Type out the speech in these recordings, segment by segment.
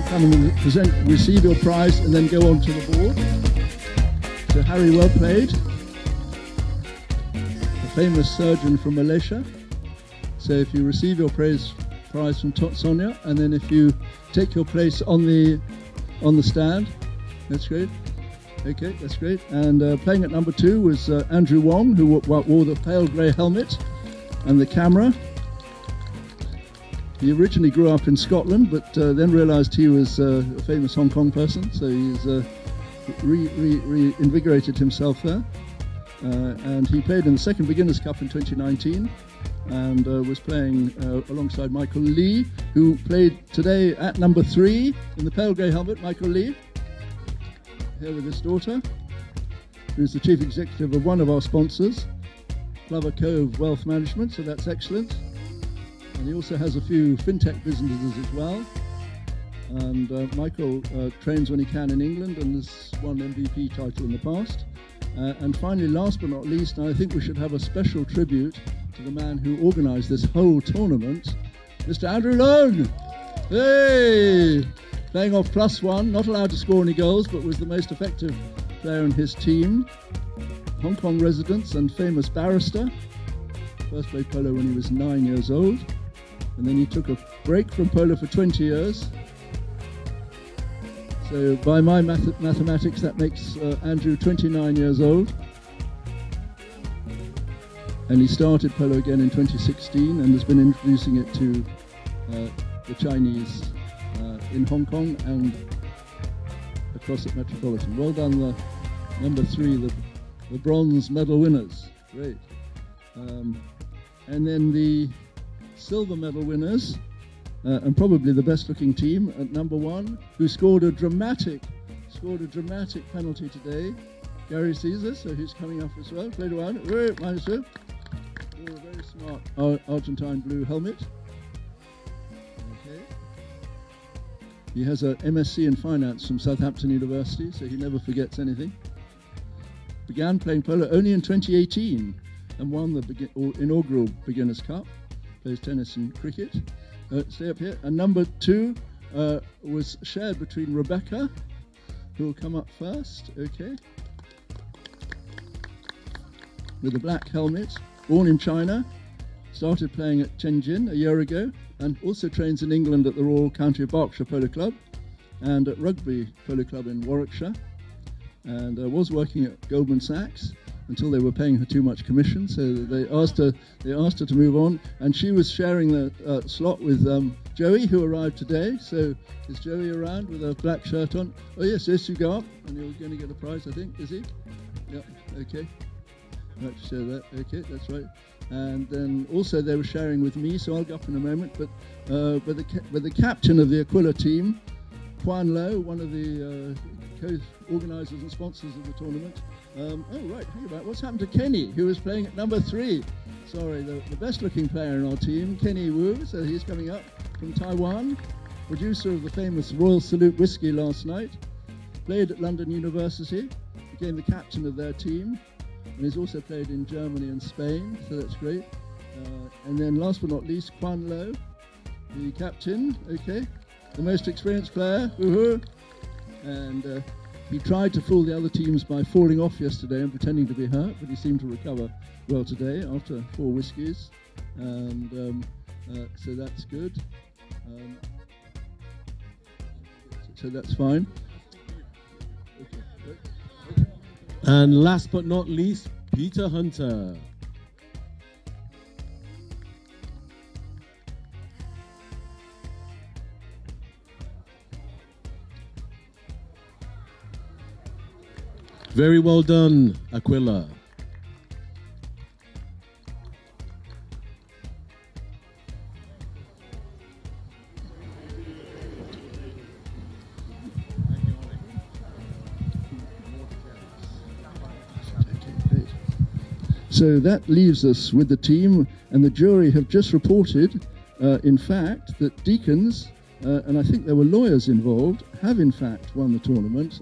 come and receive your prize and then go on to the board. So Harry, well played. A famous surgeon from Malaysia. So if you receive your prize from Sonia, and then if you take your place on the stand, that's great. Okay, that's great. And playing at number 2 was Andrew Wong, who wore the pale grey helmet and the camera. He originally grew up in Scotland, but then realised he was a famous Hong Kong person, so he's reinvigorated himself there. And he played in the second Beginners' Cup in 2019, and was playing alongside Michael Lee, who played today at number 3 in the pale grey helmet. Michael Lee, here with his daughter, who's the chief executive of one of our sponsors, Clover Cove Wealth Management, so that's excellent. And he also has a few fintech businesses as well. And Michael trains when he can in England and has won MVP title in the past. And finally, last but not least, I think we should have a special tribute to the man who organised this whole tournament, Mr. Andrew Long. Hey! Playing off +1, not allowed to score any goals, but was the most effective player in his team. Hong Kong resident and famous barrister. First played polo when he was 9 years old. And then he took a break from polo for 20 years. So by my mathematics, that makes Andrew 29 years old. And he started polo again in 2016 and has been introducing it to the Chinese in Hong Kong and across at Metropolitan. Well done, the number 3, the bronze medal winners. Great. And then the silver medal winners, and probably the best looking team at number 1, who scored a dramatic penalty today, Gary Caesar, so he's coming up as well. Played around, -2. Oh, very smart Argentine blue helmet. Okay. He has a MSc in finance from Southampton University, so he never forgets anything. Began playing polo only in 2018 and won the inaugural Beginners' Cup. Plays tennis and cricket. Stay up here. And number 2 was shared between Rebecca, who will come up first, okay, with a black helmet, born in China, started playing at Tianjin a year ago, and also trains in England at the Royal County of Berkshire Polo Club and at Rugby Polo Club in Warwickshire, and was working at Goldman Sachs until they were paying her too much commission, so they asked her to move on, and she was sharing the slot with Joey, who arrived today. So is Joey around with a black shirt on? Oh yes, you go up, and you're going to get a prize, I think. Is he? Yep. Okay. Right to share that. Okay, that's right. And then also they were sharing with me, so I'll go up in a moment. But the captain of the Aquila team, Quan Lo, one of the co-organisers and sponsors of the tournament. Oh right, hang about. What's happened to Kenny, who was playing at number 3? Sorry, the best-looking player in our team, Kenny Wu. So he's coming up from Taiwan, producer of the famous Royal Salute whiskey last night. Played at London University, became the captain of their team, and he's also played in Germany and Spain. So that's great. And then last but not least, Quan Lo, the captain. Okay, the most experienced player. Woohoo! And he tried to fool the other teams by falling off yesterday and pretending to be hurt, but he seemed to recover well today after 4 whiskies, and so that's good. So that's fine. Okay. And last but not least, Peter Hunter. Very well done, Aquila. So that leaves us with the team, and the jury have just reported, in fact, that Deacons, and I think there were lawyers involved, have in fact won the tournament,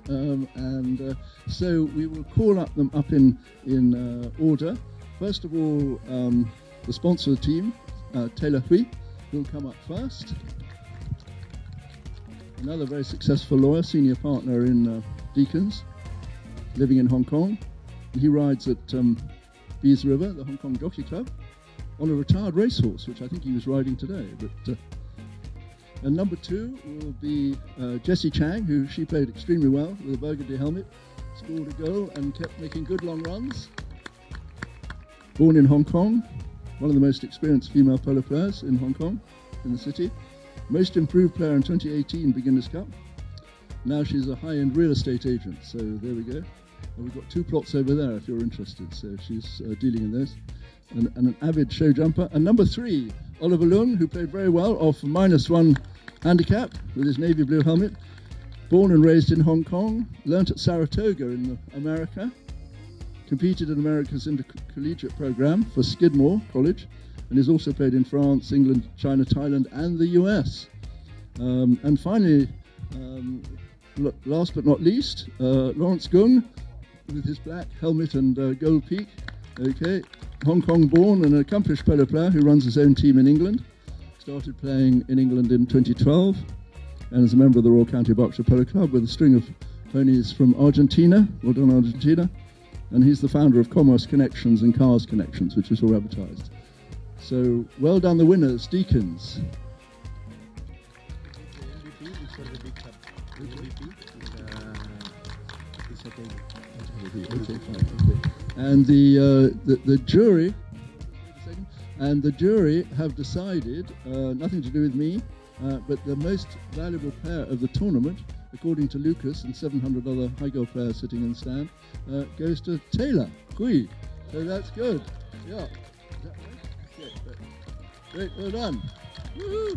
so we will call them up in order. First of all, the sponsor of the team, Taylor Hui, will come up first. another very successful lawyer, senior partner in Deacons, living in Hong Kong. And he rides at Bees River, the Hong Kong Jockey Club, on a retired racehorse, which I think he was riding today. And number 2 will be Jessie Chang, who she played extremely well with a burgundy helmet, scored a goal and kept making good long runs. Born in Hong Kong, one of the most experienced female polo players in Hong Kong, in the city. Most improved player in 2018 Beginners Cup. Now she's a high-end real estate agent, so there we go. And we've got 2 plots over there if you're interested, so she's dealing in those. And an avid show jumper. And number 3, Oliver Leung, who played very well off -1 handicap with his navy blue helmet. Born and raised in Hong Kong, learnt at Saratoga in America, competed in America's intercollegiate program for Skidmore College, and has also played in France, England, China, Thailand, and the US. And finally, last but not least, Lawrence Gung, with his black helmet and gold peak. Okay, Hong Kong born and an accomplished polo player who runs his own team in England. Started playing in England in 2012 and is a member of the Royal County Berkshire Polo Club with a string of ponies from Argentina. Well done, Argentina. And he's the founder of Commerce Connections and Cars Connections, which is all advertised. So, well done the winners, Deacons. And the jury, and the jury have decided, nothing to do with me, but the most valuable player of the tournament, according to Lucas and 700 other high goal players sitting in the stand, goes to Taylor Kui. So that's good. Yeah. Is that right? Yeah, great. Well done. Woo-hoo.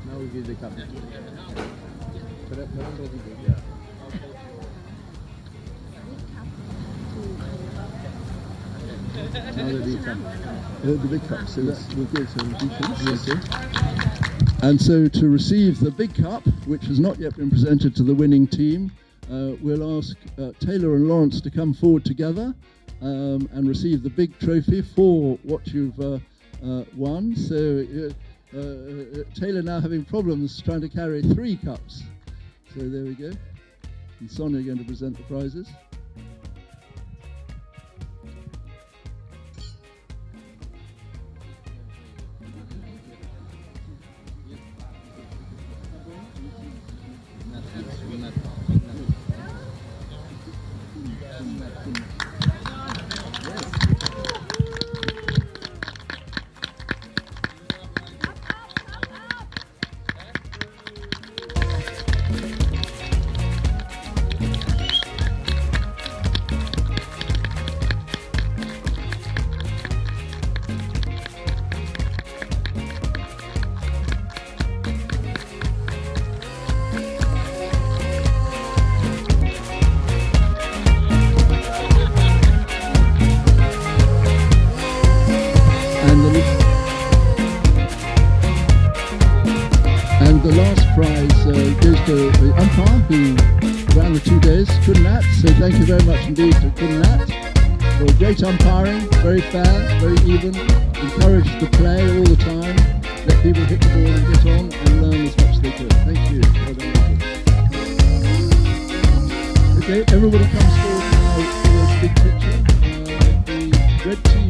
Now we give the cup. Now the big cup. The big cup. So that will go to the Deacons. Yes. And so to receive the big cup, which has not yet been presented to the winning team, we'll ask Taylor and Lawrence to come forward together and receive the big trophy for what you've won. So Taylor now having problems trying to carry 3 cups. So there we go. And Sonia going to present the prizes. And the last prize goes to the umpire who ran the 2 days, Kunnat. So thank you very much indeed to Kunnat for great umpiring, very fair, very even, encouraged to play all the time, let people hit the ball and hit on and learn as much as they could. Thank you. Well done. Okay, everybody comes forward now for this big picture. The red team